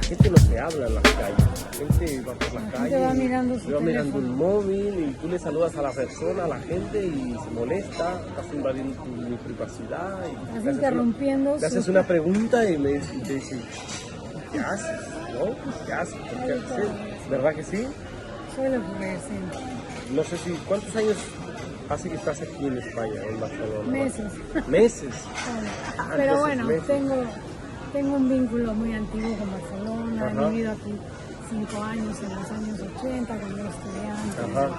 gente no se habla en las calles. La gente va por la calle, va mirando su va mirando teléfono. un móvil y tú le saludas a la persona, a la gente y se molesta, estás invadiendo mi privacidad. Y Estás le haces interrumpiendo le haces su- una pregunta y te dice, ¿qué haces? ¿No? ¿Qué haces? ¿Por qué haces? ¿Verdad que sí? Suele ocurrir, sí. No sé si, ¿cuántos años hace que estás aquí en España, en Barcelona? Meses. ¿Meses? Pero entonces, bueno, meses. tengo un vínculo muy antiguo con Barcelona. Ajá. He vivido aquí 5 años, en los años 80, cuando era estudiante. Ajá.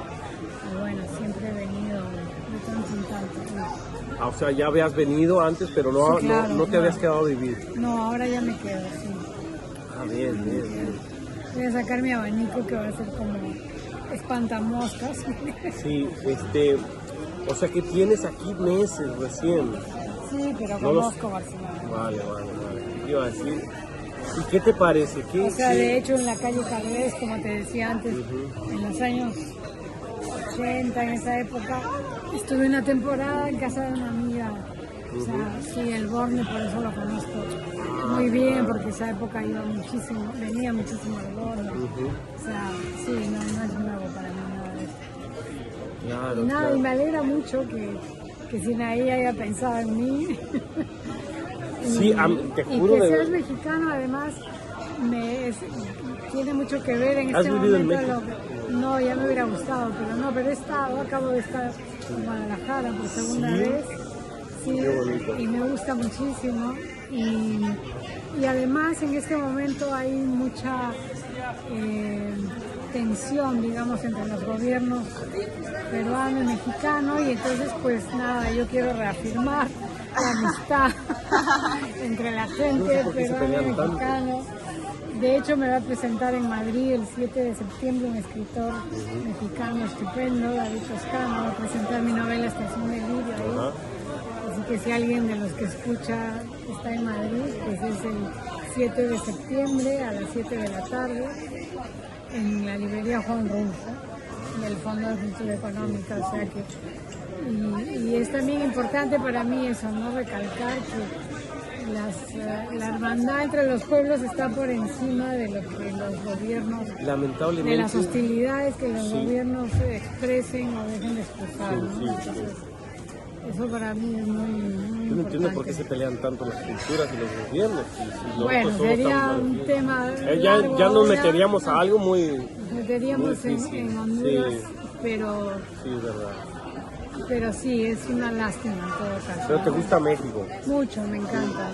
Y bueno, siempre he venido de tanto en tanto. Ah, o sea, ya habías venido antes, pero no, Sí, claro, no te no. habías quedado a vivir. No, ahora ya me quedo, sí. Ah, bien, bien, bien. Voy a sacar mi abanico que va a ser como espantamoscas. Sí, o sea que tienes aquí meses recién. Sí, pero No los- conozco Barcelona. Vale. ¿Qué iba a decir? ¿Y qué te parece? O sea, de hecho, en la calle Carles, como te decía antes, en los años 80, en esa época, estuve una temporada en casa de una amiga. O sea, sí, el Borne, por eso lo conozco muy bien, porque esa época venía muchísimo al Borne. O sea, sí, no es nuevo para mí nada de esto. Claro, Y nada, claro. y me alegra mucho que Sinaí haya pensado en mí. Sí, te juro y que de seas verdad. mexicano, además, tiene mucho que ver en ¿Has este vivido en momento. México? No, ya me hubiera gustado, pero he estado, acabo de estar en Guadalajara por segunda ¿Sí? vez. Sí, Qué bonito. y me gusta muchísimo. Y además en este momento hay mucha tensión, digamos, entre los gobiernos peruano y mexicano, y entonces pues nada, yo quiero reafirmar la amistad entre la No gente sé por qué se peruana y pelean tanto. mexicana. De hecho, me va a presentar en Madrid el 7 de septiembre un escritor mexicano estupendo, David Toscano. Va a presentar mi novela Estación de Lirio ahí. Ajá. Así que si alguien de los que escucha está en Madrid, pues es el 7 de septiembre a las 7 de la tarde en la librería Juan Rulfo del Fondo de Cultura Económica. O sea que, y es también importante para mí eso, ¿no? Recalcar que la hermandad entre los pueblos está por encima de lo que los gobiernos, Lamentablemente. de las hostilidades que los Sí. gobiernos expresen o dejen de expresar, ¿no? Sí, sí, sí. Entonces, eso para mí es muy, muy Yo no entiendo por qué importante. se pelean tanto las culturas y los gobiernos. Si nosotros Bueno, somos sería tan- un tema Ya largo nos ahora. meteríamos a algo muy... Nos meteríamos muy en difícil. Honduras, Sí. pero Sí, es verdad. sí, es una lástima en todo caso. Pero te gusta México. Mucho, me encanta,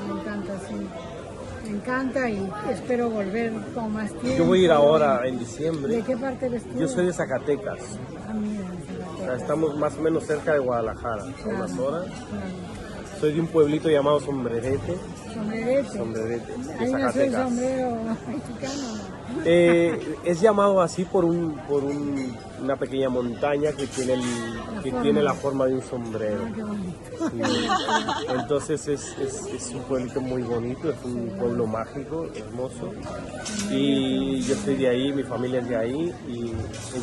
sí. Me encanta y espero volver con más tiempo. Yo voy a ir ahora en ¿De diciembre. qué parte eres tú? Yo soy de Zacatecas. Ah, mira, de O sea, Zacatecas. estamos más o menos cerca de Guadalajara, a Claro, unas horas. claro. Soy de un pueblito llamado Sombrerete. Sombrerete. Sombrerete, de Ahí nació el Zacatecas. sombrero mexicano, ¿no? Es llamado así por una pequeña montaña que tiene la forma de un sombrero. Ah, qué bonito. Sí. Entonces es un pueblito muy bonito, es un pueblo mágico, hermoso. Y yo soy de ahí, mi familia es de ahí y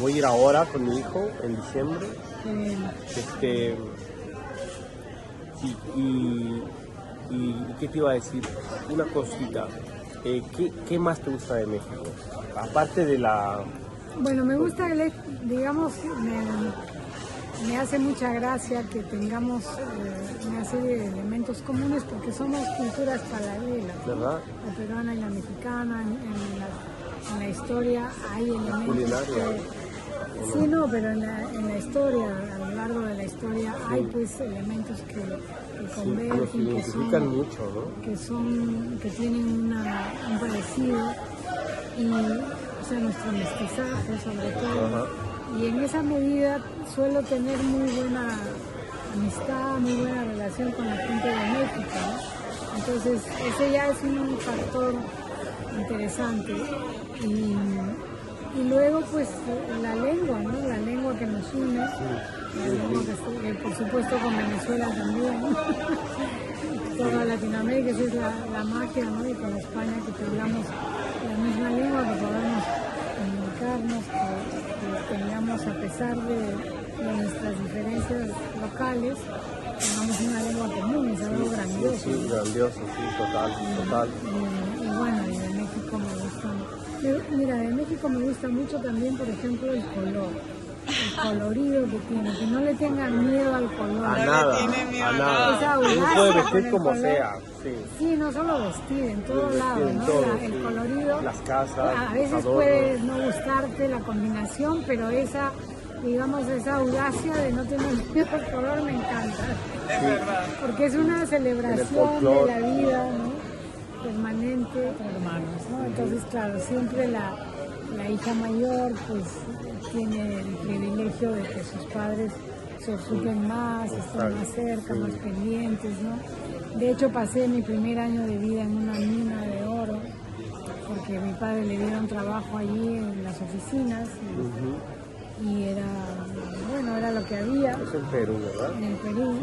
voy a ir ahora con mi hijo en diciembre. Qué bien. Este, y ¿qué te iba a decir? Una cosita. ¿Qué más te gusta de México? Aparte de la... Bueno, me gusta, digamos, me hace mucha gracia que tengamos una serie de elementos comunes porque somos culturas paralelas, ¿no? ¿Verdad? La peruana y la mexicana, en la historia hay elementos culinaria. sí, no, pero en la historia, a lo largo de la historia, hay pues elementos que Sí, convergen, nos identifican mucho, ¿no? que tienen un parecido y, o sea, nuestro mestizaje sobre todo. Ajá. Y en esa medida suelo tener muy buena amistad, muy buena relación con la gente de México, ¿no? Entonces, ese ya es un factor interesante. Y luego, pues, la lengua, ¿no? La lengua que nos une, la lengua que por supuesto con Venezuela también, toda Latinoamérica, esa es la magia, ¿no? Y con España que hablamos la misma lengua, que podamos comunicarnos, que tengamos, a pesar de nuestras diferencias locales, tengamos una lengua común, es algo grandioso. Sí, grandioso, sí, total. Y bueno, y de México me gusta Mira, de México me gusta mucho también, por ejemplo, el color. El colorido que tiene, que no le tengan miedo al color. A le nada, tiene miedo a a nada. Esa Uno audacia puede con vestir el como color. sea, sí. Sí, no solo vestir, en todo Vestir lado, en ¿no? todo, El sí. colorido. Las casas, A veces los adornos. puede no gustarte la combinación, pero esa, digamos, esa audacia de no tener miedo al color me encanta. Es verdad. Porque es una celebración de folclor. la vida, ¿no? Permanente, hermanos, ¿no? Entonces, claro, siempre la hija mayor, pues, tiene el privilegio de que sus padres se ocupen más, estén más cerca, más pendientes, ¿no? De hecho, pasé mi primer año de vida en una mina de oro, porque a mi padre le dieron trabajo allí en las oficinas y era, bueno, era lo que había Es en Perú, ¿verdad? en el Perú.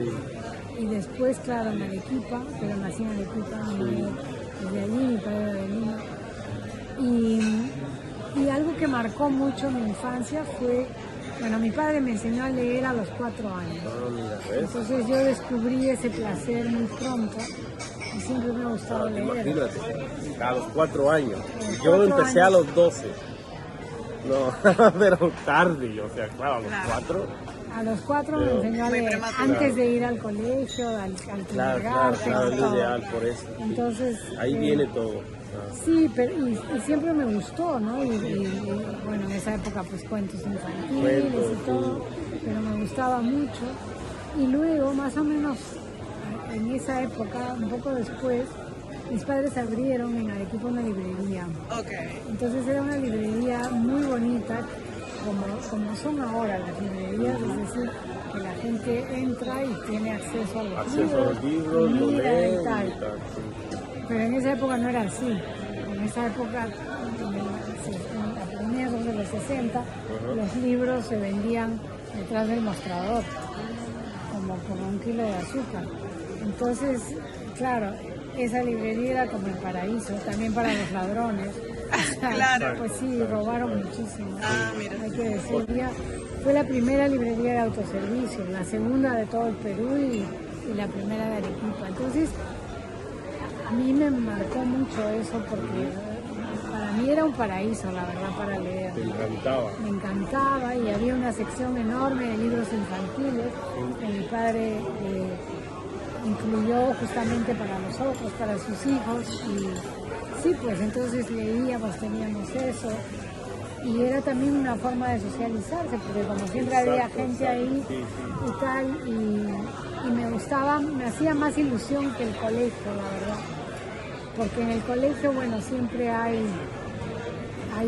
Y después, claro, en Arequipa, pero nací en Arequipa, desde allí, mi padre era de Lima. Y algo que marcó mucho mi infancia fue, bueno, mi padre me enseñó a leer a los 4 años. Ah, mira, ¿ves? Entonces yo descubrí ese placer muy pronto y siempre me ha gustado leer. Imagínate, a los 4 años. los Yo 4 empecé años. a los 12. No, pero tarde, o sea, claro, a los 4. A los 4 me Pero- enseñó a Muy leer, prematuro. antes de ir al colegio, al Claro, kindergarten, claro, es todo. ideal por eso. Entonces, Ahí viene todo. sí, pero y siempre me gustó, ¿no? Y, bueno, en esa época pues cuentos infantiles Cuentos, y todo, pero me gustaba mucho. Y luego, más o menos en esa época, un poco después, mis padres abrieron en Arequipa una librería. Ok. Entonces era una librería muy bonita, como son ahora las librerías, es decir, que la gente entra y tiene acceso a los Acceso a los libros, lo mira lee y tal. y tal. Sí. Pero en esa época no era así. En esa época, a comienzos de los 60, los libros se vendían detrás del mostrador, como por 1 kilo de azúcar. Entonces, claro, esa librería era como el paraíso, también para los ladrones. Claro. Pues sí, robaron muchísimo. Ah, mira. Hay que decir, fue la primera librería de autoservicio, la segunda de todo el Perú y la primera de Arequipa. Entonces, a mí me marcó mucho eso porque para mí era un paraíso, la verdad, para leer. Te encantaba. Me encantaba y había una sección enorme de libros infantiles que mi padre incluyó justamente para nosotros, para sus hijos. Y sí, pues entonces leíamos, teníamos eso. Y era también una forma de socializarse, porque como siempre había Exacto, gente exacto, ahí sí, sí. y tal, y me gustaba, me hacía más ilusión que el colegio, la verdad. Porque en el colegio, bueno, siempre hay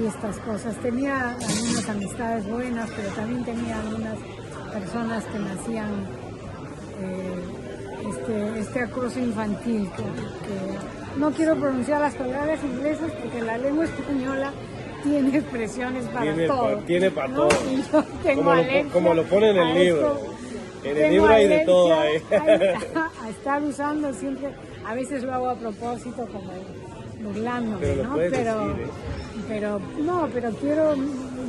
estas cosas. Tenía algunas amistades buenas, pero también tenía algunas personas que me hacían este acoso infantil, que no quiero pronunciar las palabras inglesas porque la lengua española tiene expresiones para todo. Tiene para ¿no? todo. Y yo tengo Como lo pone en el alergia a libro. esto. En el Tengo libro hay de todo ahí. alergia a estar usando siempre, a veces lo hago a propósito como burlándome, Pero lo ¿no? puedes Pero decir,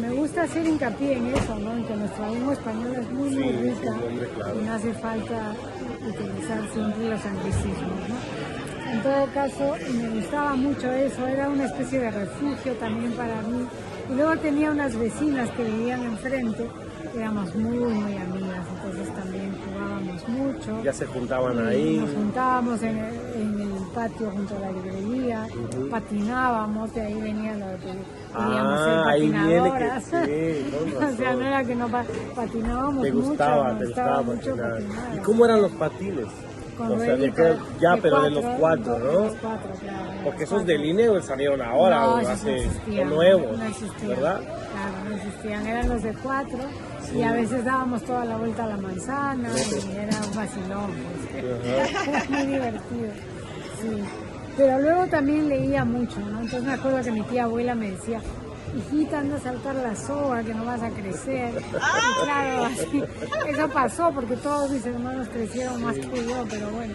me gusta hacer hincapié en eso, ¿no? En que nuestra lengua española es muy, muy Sí, rica sí, hombre, claro. y no hace falta utilizar siempre los anglicismos, ¿no? En todo caso, me gustaba mucho eso, era una especie de refugio también para mí. Y luego tenía unas vecinas que vivían enfrente, éramos muy, muy amigas, entonces también jugábamos mucho. Ya se juntaban Y ahí. nos juntábamos en el patio junto a la librería, patinábamos, de ahí venía lo de que queríamos ser ahí viene patinadoras. que sí, con O sea, razón. no era que no patinábamos Te mucho, gustaba, nos te gustaba gustaba mucho patinar. patinar. ¿Y cómo eran los patines? Con O sea, rueditas, ya, de pero de los cuatro, de ¿no? los cuatro, claro, de Porque los esos de cuatro. línea salieron ahora, No, o esos hace, no existían, o nuevos, no existían, ¿verdad? Claro, no existían, eran los de 4 y a veces dábamos toda la vuelta a la manzana y era un vacilón, pues. Ajá. Era muy divertido, sí. Pero luego también leía mucho, ¿no? Entonces me acuerdo que mi tía abuela me decía, hijita, anda a saltar la soga, que no vas a crecer. Y claro, así, eso pasó porque todos mis hermanos crecieron más que yo, pero bueno,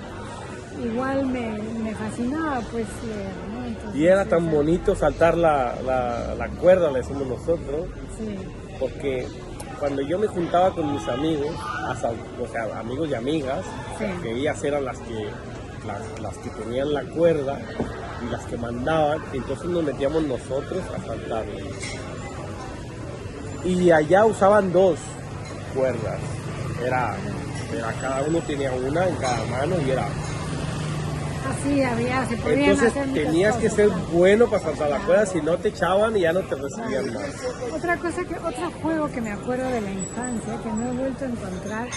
igual me fascinaba pues leer, ¿no? Entonces, Y era tan bonito saltar la cuerda, le decimos nosotros, Sí, porque cuando yo me juntaba con mis amigos, o sea, amigos y amigas, Sí. que ellas eran las que tenían la cuerda, y las que mandaban, entonces nos metíamos nosotros a saltarlas. Y allá usaban 2 cuerdas, era cada uno tenía una en cada mano y era... Así había, se podían Entonces hacer muchas tenías que cosas, ser ¿no? bueno para saltar la cuerda, si no te echaban y ya no te recibían más. Otro juego que me acuerdo de la infancia, que no he vuelto a encontrar,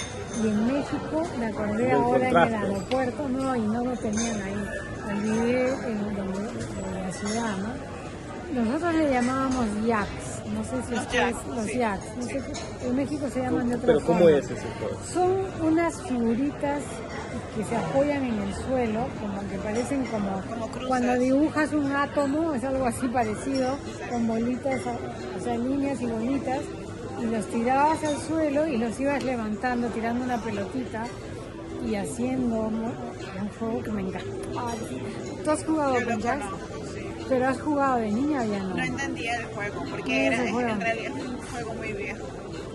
y en México me acordé ¿Lo ahora en el encontraste? aeropuerto, no, y no lo tenían ahí, olvidé en la ciudad, ¿no? Nosotros le llamábamos yaks, no sé si ustedes, los sí, yaks, no sé, en México se llaman de otra Pero forma. ¿cómo es ese juego? Son unas figuritas que se apoyan en el suelo, como que parecen como cruces. cuando dibujas un átomo, es algo así parecido, con bolitas, o sea, líneas y bolitas, y los tirabas al suelo y los ibas levantando, tirando una pelotita y haciendo un juego que me encanta. ¿Tú has jugado Yo lo con jazz? conozco, sí. ¿Pero has jugado de niña o ya no? No entendía el juego porque No, ese juego. en realidad es un juego muy viejo.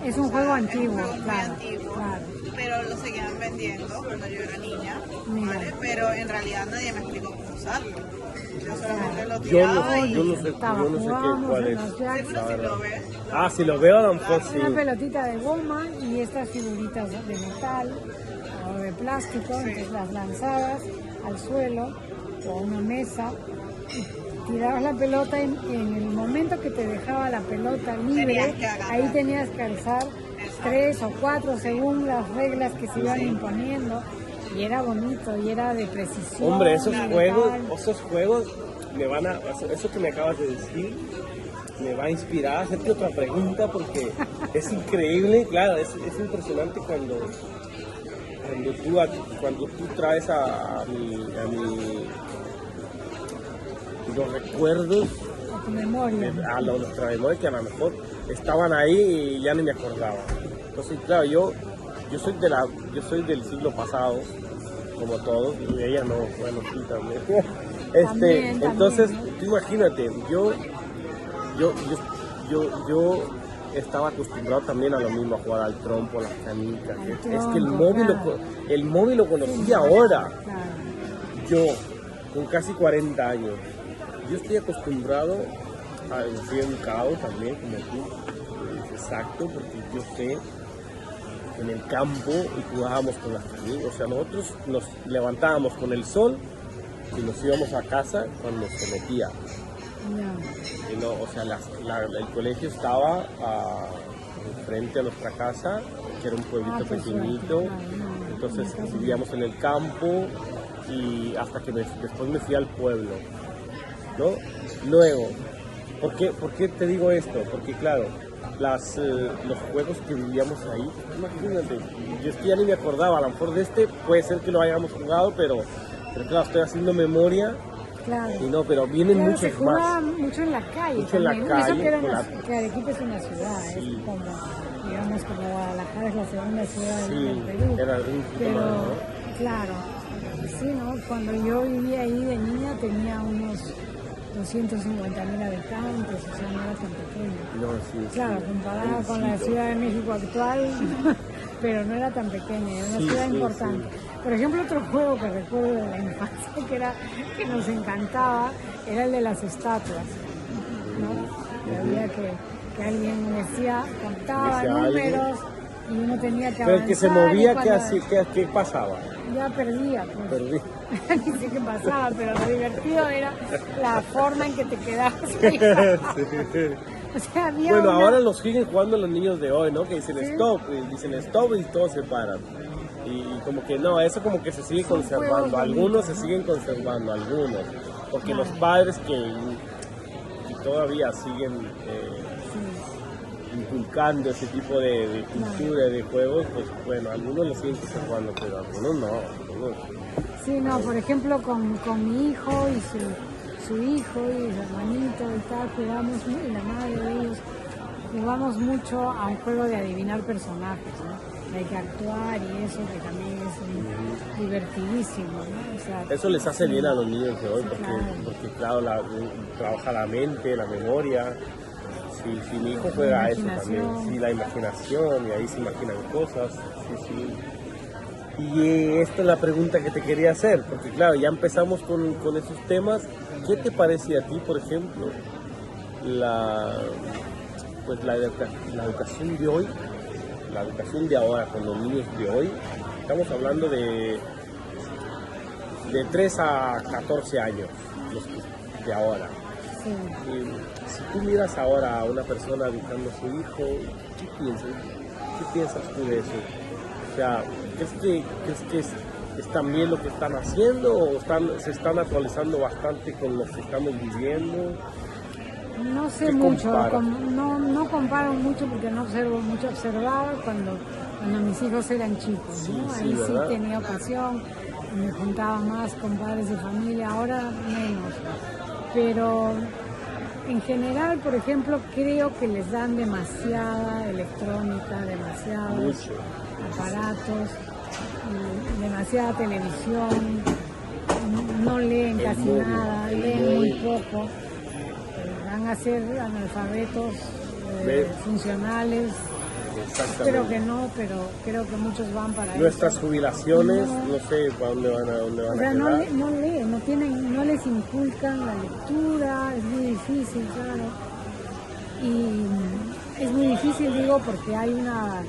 Es un juego antiguo, Es un juego claro, muy antiguo, claro. pero lo seguían vendiendo cuando yo era niña, Mira. ¿vale? Pero en realidad nadie me explicó cómo usarlo. Yo solamente lo Yo tiraba no, y yo no sé Jugábamos cuál en es. los jacks. seguro si lo ves. Ah, si lo veo a lo mejor sí. Una pelotita de goma y estas figuritas de metal o de plástico, entonces las lanzabas al suelo o a una mesa y tirabas la pelota y en el momento que te dejaba la pelota libre, Tenías que agarrar. ahí tenías que alzar 3 o 4 según las reglas que se iban imponiendo y era bonito y era de precisión. Hombre, esos y de juegos me van a... Eso que me acabas de decir me va a inspirar a hacerte otra pregunta porque es increíble, claro, es impresionante cuando tú traes a los recuerdos a tu memoria. a nuestra memoria que a lo mejor estaban ahí y ya ni me acordaba. Entonces, claro, yo soy del siglo pasado, como todos, y ella no, bueno, sí también. También, entonces, ¿no? tú imagínate, yo estaba acostumbrado también a lo mismo, a jugar al trompo, a las canicas. Al Es que el trompo, móvil, claro. el móvil lo conocí ahora. Claro. Yo, con casi 40 años, yo estoy acostumbrado a estoy educado también, como tú, exacto, porque yo sé en el campo y jugábamos con las canicas, o sea, nosotros nos levantábamos con el sol y nos íbamos a casa cuando se metía. No. Y no, o sea, el colegio estaba frente a nuestra casa, que era un pueblito qué pequeñito, suerte, claro, no, entonces no, no. vivíamos en el campo y hasta que después me fui al pueblo, ¿no? Luego, ¿por qué te digo esto? Porque claro, los juegos que vivíamos ahí, imagínate, yo es que ya ni me acordaba, a lo mejor de este puede ser que lo hayamos jugado, pero claro, estoy haciendo memoria. Claro. Y no, pero vienen Claro, muchos se jugaba más. mucho en la calle. Mucho en la también, calle, Eso que, con que Arequipa es una ciudad, Sí. es como, digamos, como Guadalajara es la segunda ciudad Sí, del Perú. era un poquito Pero, más, ¿no? claro, sí, ¿no? Cuando yo vivía ahí de niña tenía unos 250.000 habitantes, o sea, no era tan pequeño. No, sí, Claro, sí. comparada con la Jovencito. Ciudad de México actual, pero no era tan pequeña, era una Sí, ciudad sí, importante. sí. Por ejemplo, otro juego que recuerdo de la infancia que nos encantaba era el de las estatuas, ¿no? Que había que alguien decía, contaba Decía algo. números y uno tenía que Pero avanzar. el que se movía, y cuando ¿qué pasaba? ya perdía, pues. Perdí. Ni sé qué pasaba, pero lo divertido era la forma en que te quedabas. O sea, había Bueno, una... ahora los siguen jugando los niños de hoy, ¿no? Que dicen Sí. stop, y dicen stop y todos se paran. Y como que no, eso como que se sigue Son conservando. juegos Algunos bonitos, se ¿no? siguen conservando, algunos. Porque Claro. los padres que todavía siguen Sí. inculcando ese tipo de cultura, de juegos, pues bueno, algunos lo siguen conservando, pero algunos no. Algunos, Sí, no, por ejemplo, con mi hijo y su hijo y su hermanito y tal, jugamos, y la madre de ellos, jugamos mucho a un juego de adivinar personajes, ¿no? Hay que actuar y eso que también es divertidísimo, ¿no? O sea, eso les hace bien a los niños de hoy, Sí, porque claro, trabaja la mente, la memoria. Si mi hijo juega a eso también, imaginación. sí, la imaginación, y ahí se imaginan cosas, sí. Y esta es la pregunta que te quería hacer, porque claro, ya empezamos con esos temas. ¿Qué te parece a ti, por ejemplo, pues la educación de hoy, la educación de ahora con los niños de hoy? Estamos hablando de 3 a 14 años, de ahora. Sí. Y si tú miras ahora a una persona educando a su hijo, ¿qué piensas? ¿Qué piensas tú de eso? O sea, ¿crees que es también lo que están haciendo o se están actualizando bastante con lo que estamos viviendo? No sé ¿Qué mucho, comparas? no comparo mucho porque no observo mucho. Observaba cuando mis hijos eran chicos, Sí, ¿no? sí, Ahí ¿verdad? sí tenía ocasión, me juntaba más con padres de familia, ahora menos. Pero en general, por ejemplo, creo que les dan demasiada electrónica, demasiados Mucho. aparatos, demasiada televisión, no leen El casi móvil, nada, el leen muy móvil. poco, van a ser analfabetos ¿Ves? funcionales. Exactamente. Creo que no, pero creo que muchos van para Nuestras eso. jubilaciones, No. no sé para dónde van a O sea, no, quedar. no leen, no les inculcan la lectura, es muy difícil, claro. Y es muy difícil, digo, porque hay una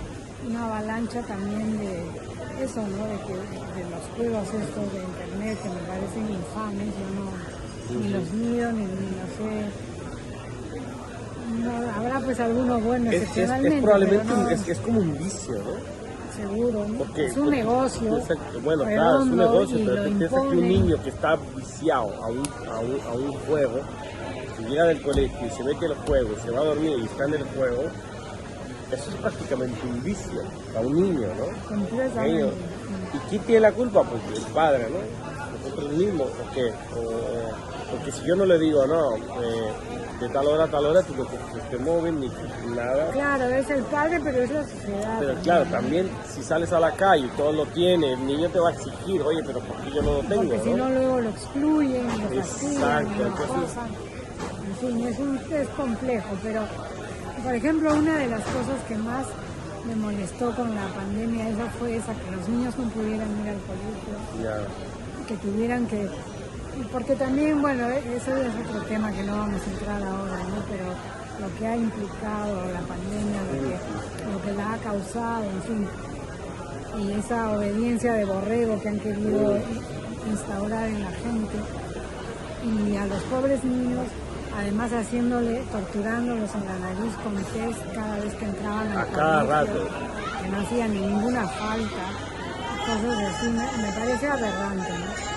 avalancha también de eso, ¿no? De los juegos estos de internet que me parecen infames, yo ni los mido, ni los sé. No, habrá pues algunos buenos excepcionalmente, Probablemente pero no, es como un vicio, ¿no? seguro, ¿no? Porque, Es un negocio. Exacto. Bueno, claro, es un redondo, negocio, y pero lo tú piensas que un imponen. niño que está viciado a un juego, que llega del colegio y se mete en el juego, se va a dormir y está en el juego, eso es prácticamente un vicio a un niño, ¿no? Completamente. Ellos. ¿Y quién tiene la culpa? Pues el padre, ¿no? Nosotros mismos, ¿por qué? Porque si yo no le digo, no, de tal hora a tal hora, tú no te mueves ni nada. Claro, es el padre, pero es la sociedad. Pero claro, también si sales a la calle y todo lo tiene, el niño te va a exigir, oye, pero ¿por qué yo no lo tengo? Porque si no, luego lo excluyen, lo castigan, Exacto, lo entonces- acosan. En fin, es complejo, pero por ejemplo, una de las cosas que más me molestó con la pandemia fue esa, que los niños no pudieran ir al colegio, Ya. que tuvieran que... Porque también, bueno, eso es otro tema que no vamos a entrar ahora, ¿no? Pero lo que ha implicado la pandemia, lo que la ha causado, en fin, y esa obediencia de borrego que han querido instaurar en la gente, y a los pobres niños, además torturándolos en la nariz con test cada vez que entraban al A cada colegio, rato. que no hacían ninguna falta, cosas así, me parece aberrante, ¿no?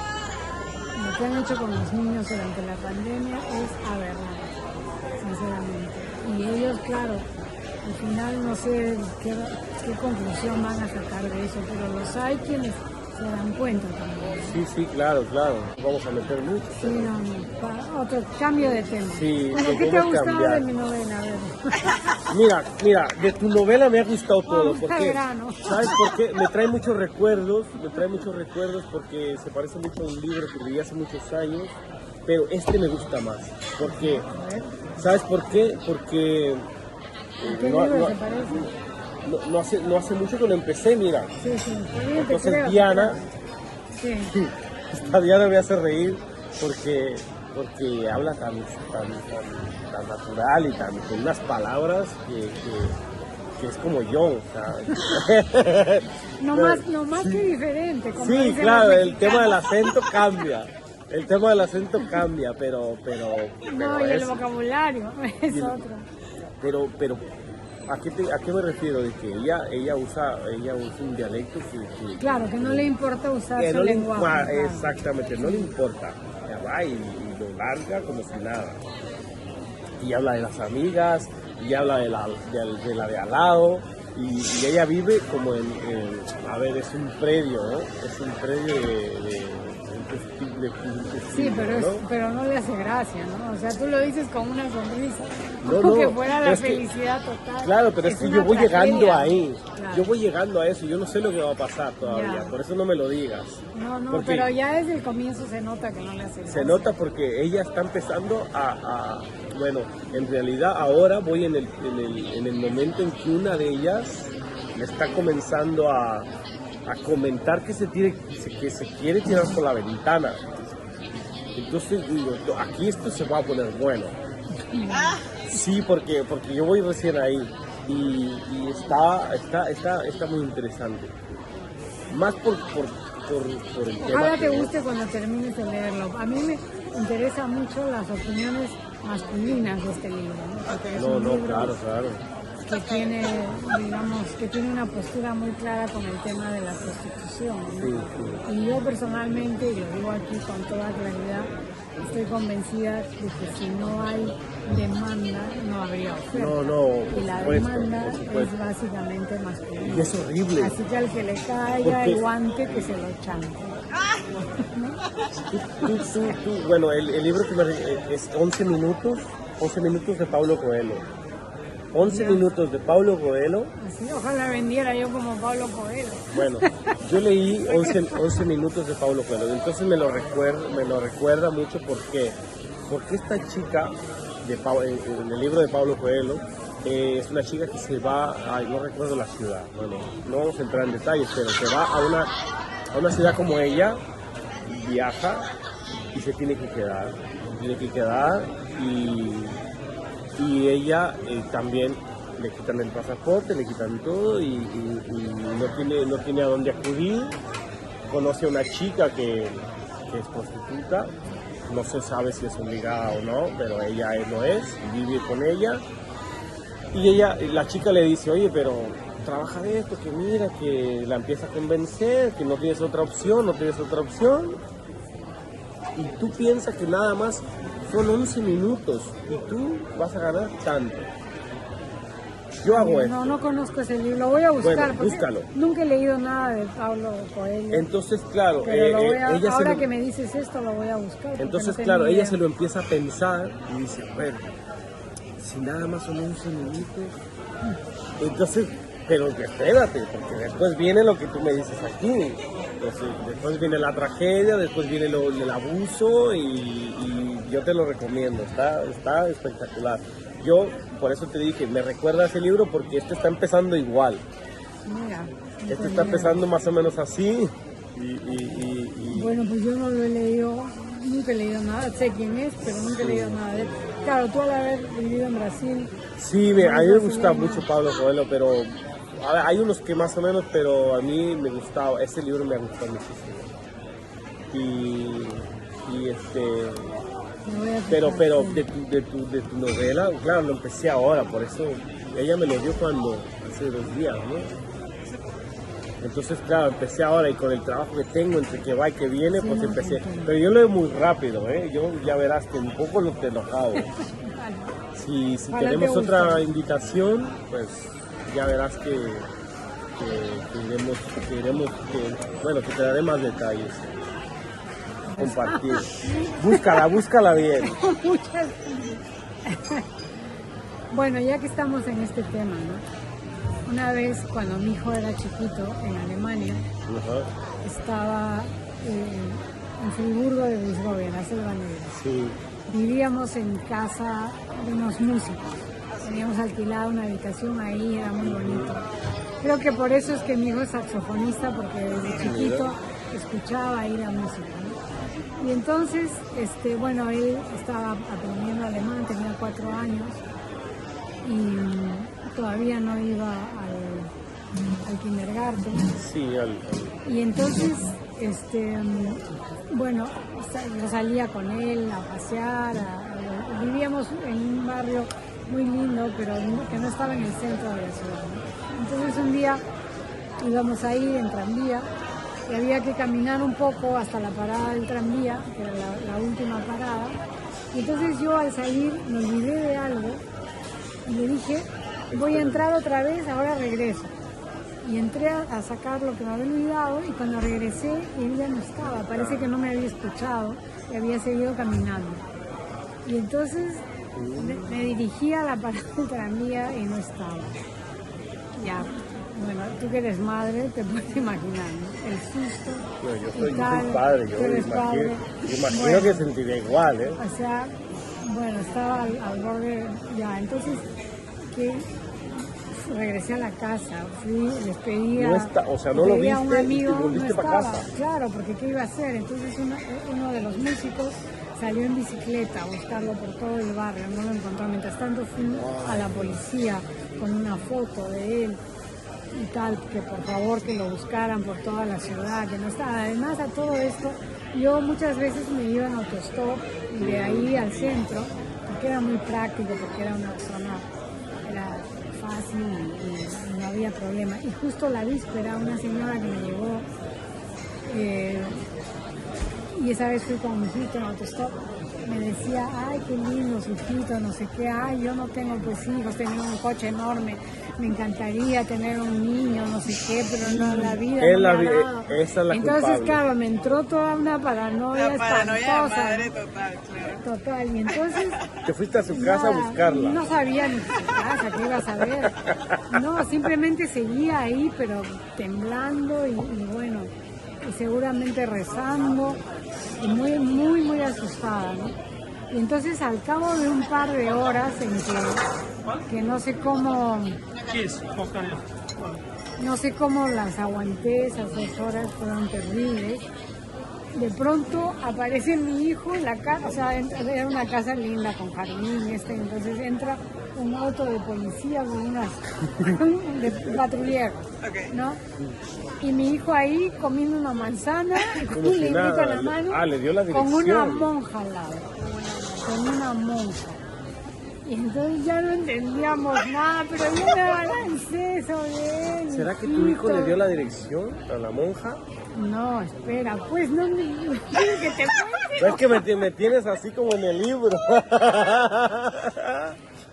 Lo que han hecho con los niños durante la pandemia es aberrante, sinceramente. Y ellos, claro, al final no sé qué conclusión van a sacar de eso, pero los hay quienes se dan cuenta también. Sí, claro. Vamos a meter mucho. Sí, no, otro cambio de tema. Sí, Bueno, lo ¿qué te ha podemos gustado cambiar. de mi novela? A ver. Mira, de tu novela me ha gustado todo, Vamos al porque, grano. ¿sabes por qué? Me trae muchos recuerdos porque se parece mucho a un libro que leí hace muchos años, pero este me gusta más, porque, A ver, ¿sabes por qué? Porque ¿a qué libro se parece? no hace mucho que lo empecé, mira. Sí, sí, te Entonces creo, te Diana, creo. Sí. esta Diana me hace reír porque habla tan natural y con unas palabras que es como yo, o sea. No más que diferente. Como Sí, dicen claro, los el tema del mexicanos. acento cambia. El tema del acento cambia, pero No, y el es- vocabulario es otro. pero ¿a qué me refiero? De que ella usa un dialecto que Claro, que no le importa usar que su no le lenguaje. importa, claro. exactamente, no le importa. Ya va y lo larga como si nada. Y habla de las amigas, y habla de la de al lado, y ella vive como a ver, es un predio, ¿no? Es un predio de Sí, pero, ¿no? pero no le hace gracia, ¿no? O sea, tú lo dices con una sonrisa, No, como no, que fuera pero la es que- felicidad total. Claro, pero es que una yo voy tragedia, llegando ¿no? ahí. Claro. Yo voy llegando a eso. Yo no sé lo que va a pasar todavía. Ya. Por eso no me lo digas. No, Porque pero ya desde el comienzo se nota que no le hace gracia. se nota porque ella está empezando bueno, en realidad ahora voy en el momento en que una de ellas le está comenzando a comentar que se quiere tirar por la ventana. Entonces digo, aquí esto se va a poner bueno. Sí, porque yo voy recién ahí y está muy interesante. Más por el tema. Ojalá te guste cuando termines de leerlo. A mí me interesan mucho las opiniones masculinas de este libro, ¿no? Porque es un libro claro. que tiene, digamos, que tiene una postura muy clara con el tema de la prostitución, ¿no? Sí. Y yo personalmente, y lo digo aquí con toda claridad, estoy convencida de que si no hay demanda, no habría oferta. Y la demanda es básicamente masculina. Y es horrible. Así que al que le caiga el guante, que se lo chante. Bueno, el libro es 11 minutos de Paulo Coelho. 11 minutos de Paulo Coelho. Así, ojalá vendiera yo como Paulo Coelho. Bueno, yo leí 11 minutos de Paulo Coelho, entonces me lo recuerda mucho porque esta chica en el libro de Paulo Coelho es una chica que se va, no recuerdo la ciudad, bueno, no vamos a entrar en detalles, pero se va a una ciudad como ella, viaja y se tiene que quedar y ella también le quitan el pasaporte, le quitan todo y no tiene a dónde acudir. Conoce a una chica que es prostituta, no se sabe si es obligada o no, pero ella lo es, vive con ella. Y la chica le dice, oye, pero trabaja de esto, que mira, que la empieza a convencer, que no tienes otra opción. Y tú piensas que nada más son 11 minutos y tú vas a ganar tanto. Yo hago esto. No conozco ese libro, lo voy a buscar. Bueno, búscalo. Nunca he leído nada de Paulo Coelho. Entonces, claro, pero ahora que me dices esto, lo voy a buscar. Entonces, claro, ella se lo empieza a pensar y dice, bueno, si nada más son 11 minutos. Entonces, pero espérate, porque después viene lo que tú me dices aquí. Entonces, después viene la tragedia, después viene el abuso y yo te lo recomiendo, está espectacular. Yo, por eso te dije, me recuerda ese libro porque este está empezando igual. Mira, este está empezando más o menos así. Bueno, pues yo no lo he leído, nunca he leído nada, sé quién es, pero nunca he leído nada de él. Claro, tú al haber vivido en Brasil... Sí, a mí me gusta mucho Paulo Coelho, pero hay unos que más o menos, pero a mí me gustaba, ese libro me ha gustado muchísimo. Pero de tu novela, claro, lo empecé ahora, por eso ella me lo dio hace 2 días, ¿no? Entonces, claro, empecé ahora y con el trabajo que tengo entre que va y que viene, pues empecé. Pero yo leo muy rápido, ¿eh? Yo ya verás que un poco lo te enojado. Si tenemos otra invitación, pues ya verás que te daré más detalles. Compartir. Búscala bien. Bueno, ya que estamos en este tema, ¿no? Una vez cuando mi hijo era chiquito en Alemania, estaba en Friburgo de Brisgovia, en la Selva Negra. Sí. Vivíamos en casa de unos músicos. Teníamos alquilada una habitación ahí, era muy bonito. Creo que por eso es que mi hijo es saxofonista, porque desde chiquito escuchaba ahí la música, ¿no? Y entonces, bueno, él estaba aprendiendo alemán, tenía 4 años y todavía no iba al kindergarten. Sí, Y entonces, bueno, yo salía con él a pasear, vivíamos en un barrio muy lindo, pero que no estaba en el centro de la ciudad, ¿no? Entonces un día íbamos a ir en tranvía y había que caminar un poco hasta la parada del tranvía, que era la última parada. Y entonces yo al salir me olvidé de algo y le dije, voy a entrar otra vez, ahora regreso. Y entré a sacar lo que me había olvidado y cuando regresé él ya no estaba, parece que no me había escuchado y había seguido caminando. Y entonces me dirigí a la parada del tranvía y no estaba. Ya, bueno, tú que eres madre te puedes imaginar, ¿no? El susto. No, yo soy padre, yo imagino que sentiría igual, ¿eh? O sea, bueno, estaba al borde, ya, entonces que regresé a la casa, fui, les pedí No está, o sea, no lo pedí a viste un amigo, y te volviste no para estaba, casa. claro, porque ¿qué iba a hacer? Entonces uno de los músicos salió en bicicleta a buscarlo por todo el barrio, no lo encontró. Mientras tanto fui a la policía con una foto de él y tal, que por favor que lo buscaran por toda la ciudad, que no estaba. Además, a todo esto, yo muchas veces me iba en autostop de ahí al centro, porque era muy práctico, porque era una zona, era fácil y no había problema. Y justo la víspera, una señora que me llevó, y esa vez fui con mi hijito en autostop, me decía, ay, qué lindo su hijito, no sé qué, ay, yo no tengo pues hijos, tengo un coche enorme, me encantaría tener un niño, no sé qué, pero no, la vida Es no la me ha vi- dado. esa es la Entonces, culpable. claro, me entró toda una paranoia La paranoia de espantosa. madre total, claro. Total, y entonces... Te fuiste a su casa a nada, buscarla. No sabía ni su casa, qué iba a saber. No, simplemente seguía ahí, pero temblando y bueno, y seguramente rezando y muy, muy, muy asustada, ¿no? Y entonces al cabo de un par de horas en que no sé cómo las aguanté, esas 2 horas fueron terribles. De pronto aparece mi hijo en la casa, o sea, era una casa linda con jardín, entonces entra un auto de policía con unas de patrullero, ¿no? Y mi hijo ahí comiendo una manzana, Como si le invito nada. a la mano, Le dio la con una dirección. monja al lado, con una monja. Y entonces ya no entendíamos nada, pero yo me balancé sobre él. ¿Será que tu hijo le dio la dirección a la monja? No, espera, pues no me... que te cuente. Es que me tienes así como en el libro.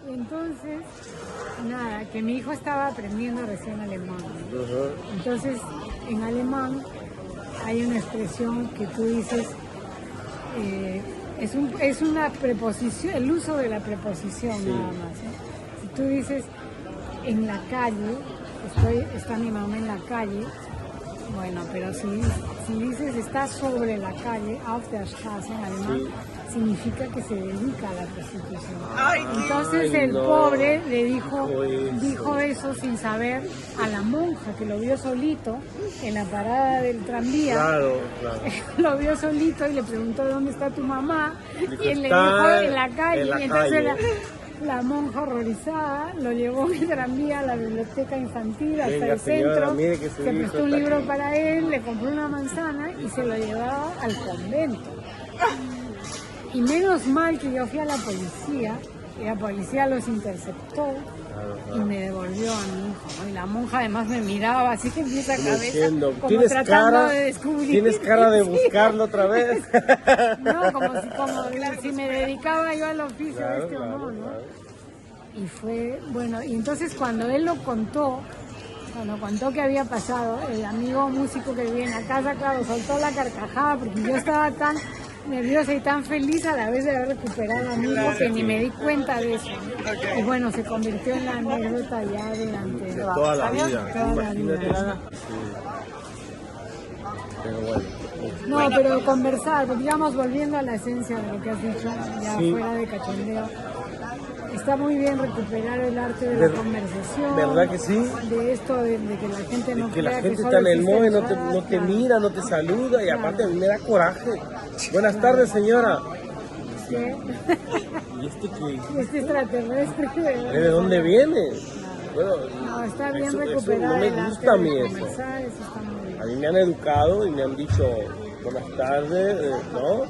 Y entonces, nada, que mi hijo estaba aprendiendo recién alemán. ¿No? Entonces, en alemán hay una expresión que tú dices, es una preposición, el uso de la preposición Sí. nada más. Si tú dices, en la calle, está mi mamá en la calle, bueno, pero si dices está sobre la calle, auf der Straße en alemán, significa que se dedica a la prostitución. Ay, Entonces Ay, el no. pobre le dijo Dijo eso sin saber a la monja que lo vio solito en la parada del tranvía. Claro, claro. Lo vio solito y le preguntó dónde está tu mamá Dijo, y él le "Está dijo en la calle. en la Y entonces calle. la monja horrorizada lo llevó en el tranvía a la biblioteca infantil hasta Venga, el señora, centro, mire que su se hijo prestó un está libro aquí. para él, le compró una manzana y se lo llevaba al convento. Y menos mal que yo fui a la policía y la policía los interceptó y me devolvió a mi hijo, ¿no? Y la monja además me miraba así que en esa Como cabeza diciendo, como ¿tienes tratando cara, de descubrir. ¿tienes cara de Sí. buscarlo otra vez? No, como si me dedicaba yo al oficio Claro, este o no, claro, ¿no? claro. Y fue, bueno, y entonces cuando él lo contó, cuando contó que había pasado, el amigo músico que vivía en la casa, claro, soltó la carcajada porque yo estaba tan nerviosa y tan feliz a la vez de haber recuperado a mi hijo que ni me di cuenta de eso. ¿No? Y bueno, se convirtió en la anécdota ya durante De toda la vida, toda la imagínate. vida. Sí. Pero bueno. No, pero conversar, porque digamos, volviendo a la esencia de lo que has dicho, ya Sí. fuera de cachondeo, está muy bien recuperar el arte de la conversación. ¿Verdad que sí? De esto de que la gente no Que la crea gente solo está en el existe móvil, no chat, te claro. mira, no te saluda y Claro. aparte a mí me da coraje. Buenas tardes, señora. ¿Sí? ¿Y este qué? Y este extraterrestre, ¿De dónde viene? Bueno, No, está bien eso recuperar no me el arte gusta a mí de eso. conversar, eso está muy bien. A mí me han educado y me han dicho buenas tardes, ¿no?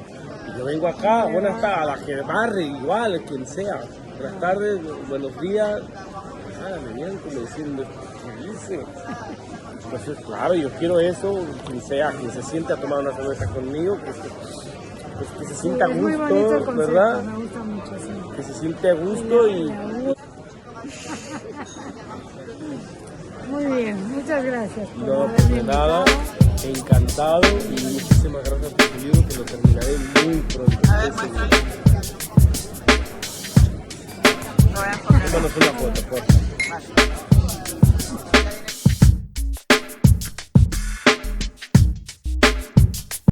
Y yo vengo acá, buenas tardes, a la que barre, igual, quien sea. Buenas tardes, buenos días. Me vienen como diciendo, ¿qué dice? Entonces, claro, yo quiero eso, quien sea, quien se siente a tomar una cerveza conmigo, que se Sí, sienta a es muy bonito el gusto, concepto, ¿verdad? me gusta mucho, sí. Que se siente a gusto y... Muy bien, muchas gracias por No, haberme pues de nada, invitado. encantado y muchísimas gracias por tu libro que lo terminaré muy pronto. A ver, estoy muestra. seguro. Lo voy a enfocar. Tómanos una foto, por favor. Vale.